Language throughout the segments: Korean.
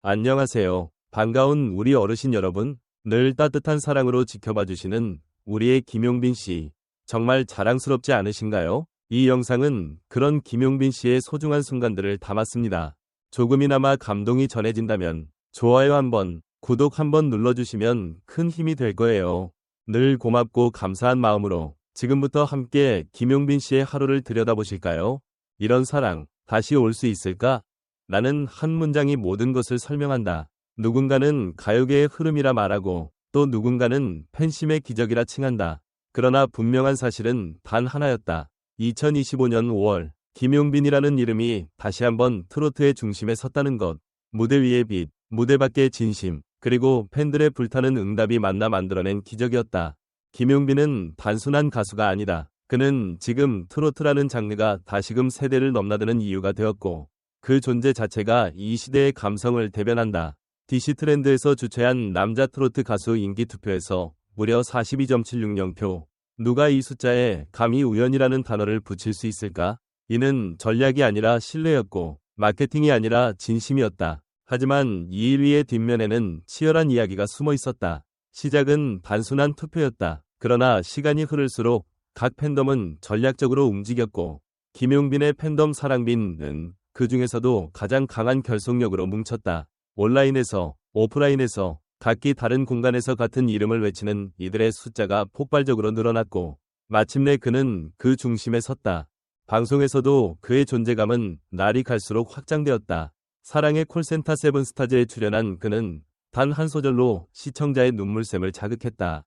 안녕하세요. 반가운 우리 어르신 여러분. 늘 따뜻한 사랑으로 지켜봐 주시는 우리의 김용빈 씨. 정말 자랑스럽지 않으신가요? 이 영상은 그런 김용빈 씨의 소중한 순간들을 담았습니다. 조금이나마 감동이 전해진다면 좋아요 한번, 구독 한번 눌러주시면 큰 힘이 될 거예요. 늘 고맙고 감사한 마음으로 지금부터 함께 김용빈 씨의 하루를 들여다보실까요? 이런 사랑, 다시 올 수 있을까? 라는 한 문장이 모든 것을 설명한다. 누군가는 가요계의 흐름이라 말하고 또 누군가는 팬심의 기적이라 칭한다. 그러나 분명한 사실은 단 하나였다. 2025년 5월 김용빈이라는 이름이 다시 한번 트로트의 중심에 섰다는 것. 무대 위의 빛, 무대 밖의 진심, 그리고 팬들의 불타는 응답이 만나 만들어낸 기적이었다. 김용빈은 단순한 가수가 아니다. 그는 지금 트로트라는 장르가 다시금 세대를 넘나드는 이유가 되었고 그 존재 자체가 이 시대의 감성을 대변한다. DC트렌드에서 주최한 남자 트로트 가수 인기 투표에서 무려 42.76표. 누가 이 숫자에 감히 우연이라는 단어를 붙일 수 있을까? 이는 전략이 아니라 신뢰였고 마케팅이 아니라 진심이었다. 하지만 이 1위의 뒷면에는 치열한 이야기가 숨어 있었다. 시작은 단순한 투표였다. 그러나 시간이 흐를수록 각 팬덤은 전략적으로 움직였고 김용빈의 팬덤 사랑빈은 그 중에서도 가장 강한 결속력으로 뭉쳤다. 온라인에서, 오프라인에서, 각기 다른 공간에서 같은 이름을 외치는 이들의 숫자가 폭발적으로 늘어났고 마침내 그는 그 중심에 섰다. 방송에서도 그의 존재감은 날이 갈수록 확장되었다. 사랑의 콜센터 세븐스타즈에 출연한 그는 단 한 소절로 시청자의 눈물샘을 자극했다.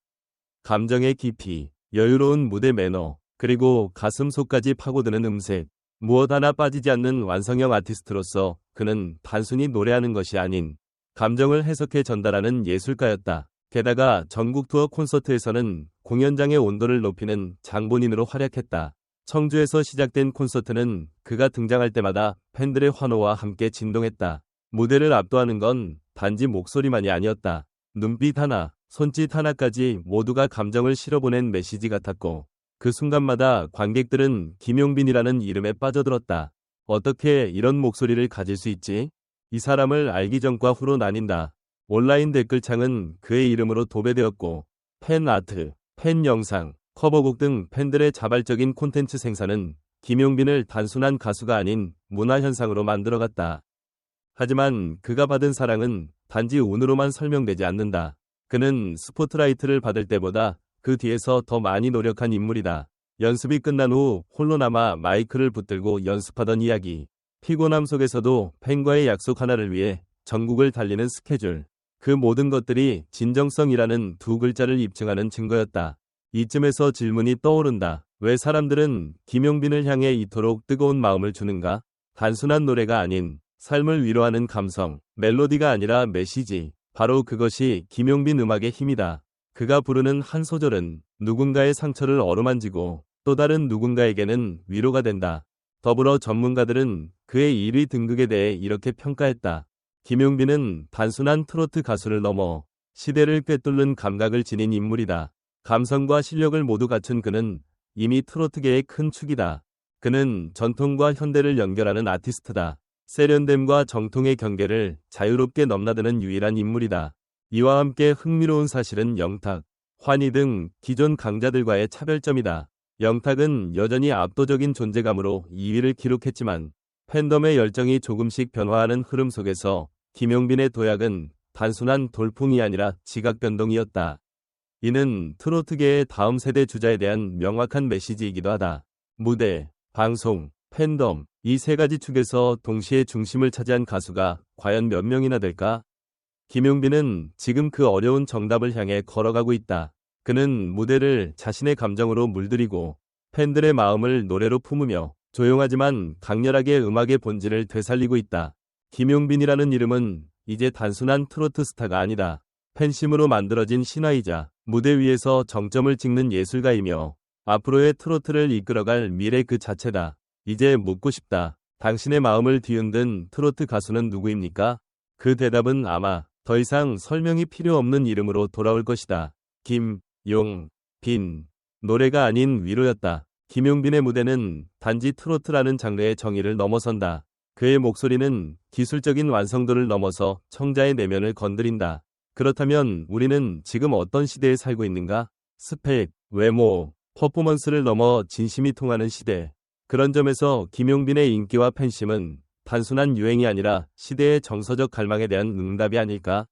감정의 깊이, 여유로운 무대 매너, 그리고 가슴속까지 파고드는 음색. 무엇 하나 빠지지 않는 완성형 아티스트로서 그는 단순히 노래하는 것이 아닌 감정을 해석해 전달하는 예술가였다. 게다가 전국 투어 콘서트에서는 공연장의 온도를 높이는 장본인으로 활약했다. 청주에서 시작된 콘서트는 그가 등장할 때마다 팬들의 환호와 함께 진동했다. 무대를 압도하는 건 단지 목소리만이 아니었다. 눈빛 하나, 손짓 하나까지 모두가 감정을 실어보낸 메시지 같았고 그 순간마다 관객들은 김용빈이라는 이름에 빠져들었다. 어떻게 이런 목소리를 가질 수 있지? 이 사람을 알기 전과 후로 나뉜다. 온라인 댓글창은 그의 이름으로 도배되었고 팬 아트, 팬 영상, 커버곡 등 팬들의 자발적인 콘텐츠 생산은 김용빈을 단순한 가수가 아닌 문화현상으로 만들어갔다. 하지만 그가 받은 사랑은 단지 운으로만 설명되지 않는다. 그는 스포트라이트를 받을 때보다 그 뒤에서 더 많이 노력한 인물이다. 연습이 끝난 후 홀로 남아 마이크를 붙들고 연습하던 이야기. 피곤함 속에서도 팬과의 약속 하나를 위해 전국을 달리는 스케줄. 그 모든 것들이 진정성이라는 두 글자를 입증하는 증거였다. 이쯤에서 질문이 떠오른다. 왜 사람들은 김용빈을 향해 이토록 뜨거운 마음을 주는가? 단순한 노래가 아닌 삶을 위로하는 감성, 멜로디가 아니라 메시지. 바로 그것이 김용빈 음악의 힘이다. 그가 부르는 한 소절은 누군가의 상처를 어루만지고 또 다른 누군가에게는 위로가 된다. 더불어 전문가들은 그의 1위 등극에 대해 이렇게 평가했다. 김용빈은 단순한 트로트 가수를 넘어 시대를 꿰뚫는 감각을 지닌 인물이다. 감성과 실력을 모두 갖춘 그는 이미 트로트계의 큰 축이다. 그는 전통과 현대를 연결하는 아티스트다. 세련됨과 정통의 경계를 자유롭게 넘나드는 유일한 인물이다. 이와 함께 흥미로운 사실은 영탁, 환희 등 기존 강자들과의 차별점이다. 영탁은 여전히 압도적인 존재감으로 2위를 기록했지만 팬덤의 열정이 조금씩 변화하는 흐름 속에서 김용빈의 도약은 단순한 돌풍이 아니라 지각 변동이었다. 이는 트로트계의 다음 세대 주자에 대한 명확한 메시지이기도 하다. 무대, 방송, 팬덤, 이 세 가지 축에서 동시에 중심을 차지한 가수가 과연 몇 명이나 될까? 김용빈은 지금 그 어려운 정답을 향해 걸어가고 있다. 그는 무대를 자신의 감정으로 물들이고 팬들의 마음을 노래로 품으며 조용하지만 강렬하게 음악의 본질을 되살리고 있다. 김용빈이라는 이름은 이제 단순한 트로트 스타가 아니다. 팬심으로 만들어진 신화이자 무대 위에서 정점을 찍는 예술가이며 앞으로의 트로트를 이끌어갈 미래 그 자체다. 이제 묻고 싶다. 당신의 마음을 뒤흔든 트로트 가수는 누구입니까? 그 대답은 아마 더 이상 설명이 필요 없는 이름으로 돌아올 것이다. 김용빈. 노래가 아닌 위로였다. 김용빈의 무대는 단지 트로트라는 장르의 정의를 넘어선다. 그의 목소리는 기술적인 완성도를 넘어서 청자의 내면을 건드린다. 그렇다면 우리는 지금 어떤 시대에 살고 있는가? 스펙, 외모, 퍼포먼스를 넘어 진심이 통하는 시대. 그런 점에서 김용빈의 인기와 팬심은 단순한 유행이 아니라 시대의 정서적 갈망에 대한 응답이 아닐까?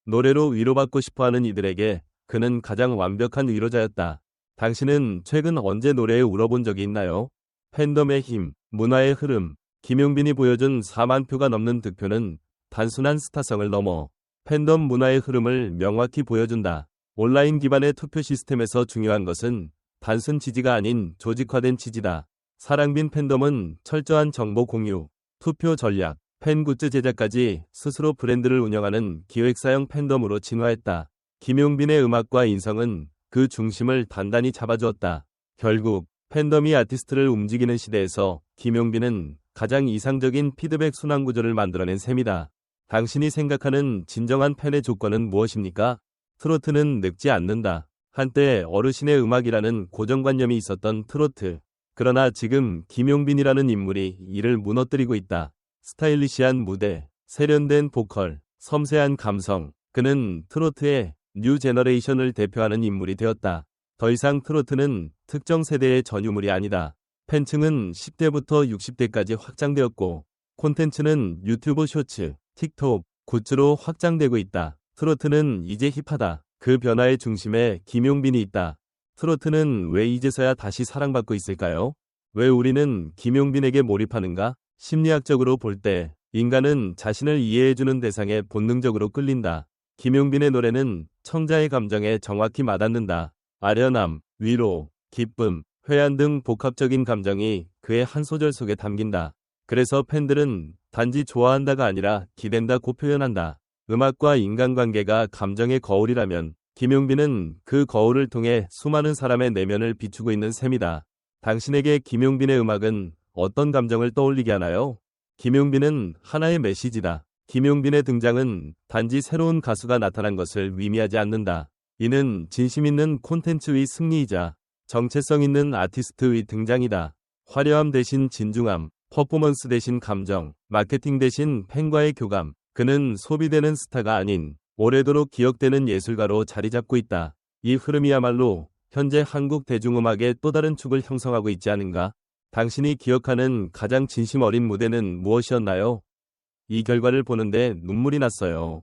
노래로 위로받고 싶어하는 이들에게 그는 가장 완벽한 위로자였다. 당신은 최근 언제 노래에 울어본 적이 있나요? 팬덤의 힘, 문화의 흐름, 김용빈이 보여준 4만 표가 넘는 득표는 단순한 스타성을 넘어 팬덤 문화의 흐름을 명확히 보여준다. 온라인 기반의 투표 시스템에서 중요한 것은 단순 지지가 아닌 조직화된 지지다. 사랑빈 팬덤은 철저한 정보 공유, 투표 전략, 팬굿즈 제작까지 스스로 브랜드를 운영하는 기획사형 팬덤으로 진화했다. 김용빈의 음악과 인성은 그 중심을 단단히 잡아주었다. 결국 팬덤이 아티스트를 움직이는 시대에서 김용빈은 가장 이상적인 피드백 순환 구조를 만들어낸 셈이다. 당신이 생각하는 진정한 팬의 조건은 무엇입니까? 트로트는 늙지 않는다. 한때 어르신의 음악이라는 고정관념이 있었던 트로트. 그러나 지금 김용빈이라는 인물이 이를 무너뜨리고 있다. 스타일리시한 무대, 세련된 보컬, 섬세한 감성. 그는 트로트의 뉴 제너레이션을 대표하는 인물이 되었다. 더 이상 트로트는 특정 세대의 전유물이 아니다. 팬층은 10대부터 60대까지 확장되었고 콘텐츠는 유튜브 쇼츠, 틱톡, 굿즈로 확장되고 있다. 트로트는 이제 힙하다. 그 변화의 중심에 김용빈이 있다. 트로트는 왜 이제서야 다시 사랑받고 있을까요? 왜 우리는 김용빈에게 몰입하는가? 심리학적으로 볼 때 인간은 자신을 이해해주는 대상에 본능적으로 끌린다. 김용빈의 노래는 청자의 감정에 정확히 와닿는다. 아련함, 위로, 기쁨, 회한 등 복합적인 감정이 그의 한 소절 속에 담긴다. 그래서 팬들은 단지 좋아한다가 아니라 기댄다고 표현한다. 음악과 인간관계가 감정의 거울이라면 김용빈은 그 거울을 통해 수많은 사람의 내면을 비추고 있는 셈이다. 당신에게 김용빈의 음악은 어떤 감정을 떠올리게 하나요? 김용빈은 하나의 메시지다. 김용빈의 등장은 단지 새로운 가수가 나타난 것을 의미하지 않는다. 이는 진심 있는 콘텐츠의 승리이자 정체성 있는 아티스트의 등장이다. 화려함 대신 진중함, 퍼포먼스 대신 감정, 마케팅 대신 팬과의 교감. 그는 소비되는 스타가 아닌 오래도록 기억되는 예술가로 자리 잡고 있다. 이 흐름이야말로 현재 한국 대중음악의 또 다른 축을 형성하고 있지 않은가? 당신이 기억하는 가장 진심 어린 무대는 무엇이었나요? 이 결과를 보는데 눈물이 났어요.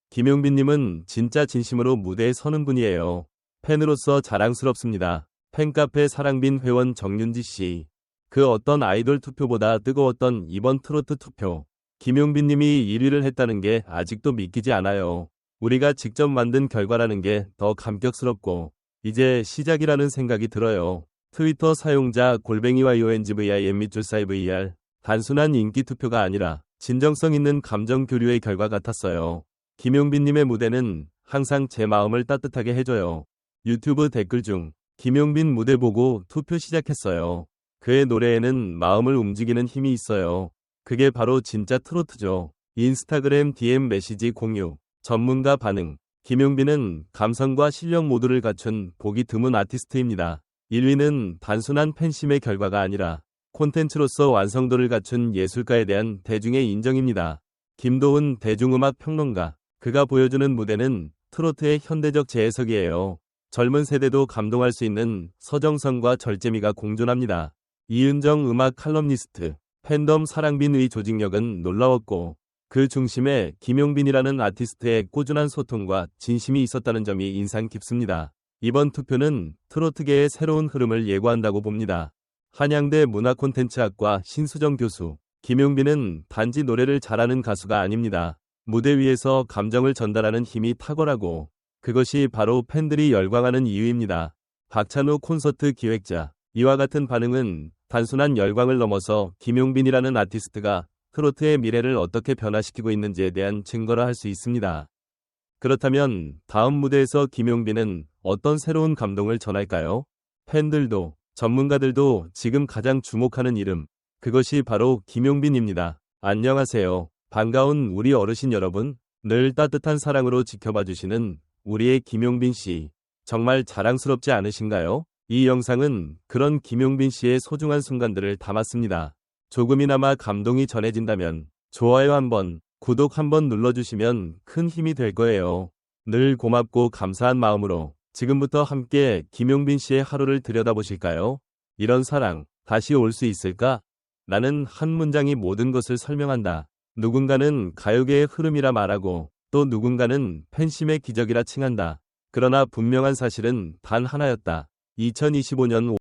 김용빈님은 진짜 진심으로 무대에 서는 분이에요. 팬으로서 자랑스럽습니다. 팬카페 사랑빈 회원 정윤지 씨. 그 어떤 아이돌 투표보다 뜨거웠던 이번 트로트 투표. 김용빈님이 1위를 했다는 게 아직도 믿기지 않아요. 우리가 직접 만든 결과라는 게 더 감격스럽고 이제 시작이라는 생각이 들어요. 트위터 사용자 _YONGVIM 밑줄 사이VR. 단순한 인기 투표가 아니라 진정성 있는 감정 교류의 결과 같았어요. 김용빈님의 무대는 항상 제 마음을 따뜻하게 해줘요. 유튜브 댓글 중 김용빈 무대 보고 투표 시작했어요. 그의 노래에는 마음을 움직이는 힘이 있어요. 그게 바로 진짜 트로트죠. 인스타그램 DM 메시지 공유, 전문가 반응. 김용빈은 감성과 실력 모두를 갖춘 보기 드문 아티스트입니다. 1위는 단순한 팬심의 결과가 아니라 콘텐츠로서 완성도를 갖춘 예술가에 대한 대중의 인정입니다. 김도훈 대중음악 평론가. 그가 보여주는 무대는 트로트의 현대적 재해석이에요. 젊은 세대도 감동할 수 있는 서정성과 절제미가 공존합니다. 이은정 음악 칼럼니스트. 팬덤 사랑빈의 조직력은 놀라웠고 그 중심에 김용빈이라는 아티스트의 꾸준한 소통과 진심이 있었다는 점이 인상 깊습니다. 이번 투표는 트로트계의 새로운 흐름을 예고한다고 봅니다. 한양대 문화콘텐츠학과 신수정 교수. 김용빈은 단지 노래를 잘하는 가수가 아닙니다. 무대 위에서 감정을 전달하는 힘이 탁월하고 그것이 바로 팬들이 열광하는 이유입니다. 박찬호 콘서트 기획자. 이와 같은 반응은 단순한 열광을 넘어서 김용빈이라는 아티스트가 트로트의 미래를 어떻게 변화시키고 있는지에 대한 증거라 할 수 있습니다. 그렇다면 다음 무대에서 김용빈은 어떤 새로운 감동을 전할까요? 팬들도 전문가들도 지금 가장 주목하는 이름. 그것이 바로 김용빈입니다. 안녕하세요. 반가운 우리 어르신 여러분. 늘 따뜻한 사랑으로 지켜봐 주시는 우리의 김용빈 씨. 정말 자랑스럽지 않으신가요? 이 영상은 그런 김용빈 씨의 소중한 순간들을 담았습니다. 조금이나마 감동이 전해진다면 좋아요 한번, 구독 한번 눌러주시면 큰 힘이 될 거예요. 늘 고맙고 감사한 마음으로 지금부터 함께 김용빈 씨의 하루를 들여다보실까요? 이런 사랑, 다시 올 수 있을까? 라는 한 문장이 모든 것을 설명한다. 누군가는 가요계의 흐름이라 말하고 또 누군가는 팬심의 기적이라 칭한다. 그러나 분명한 사실은 단 하나였다. 2025년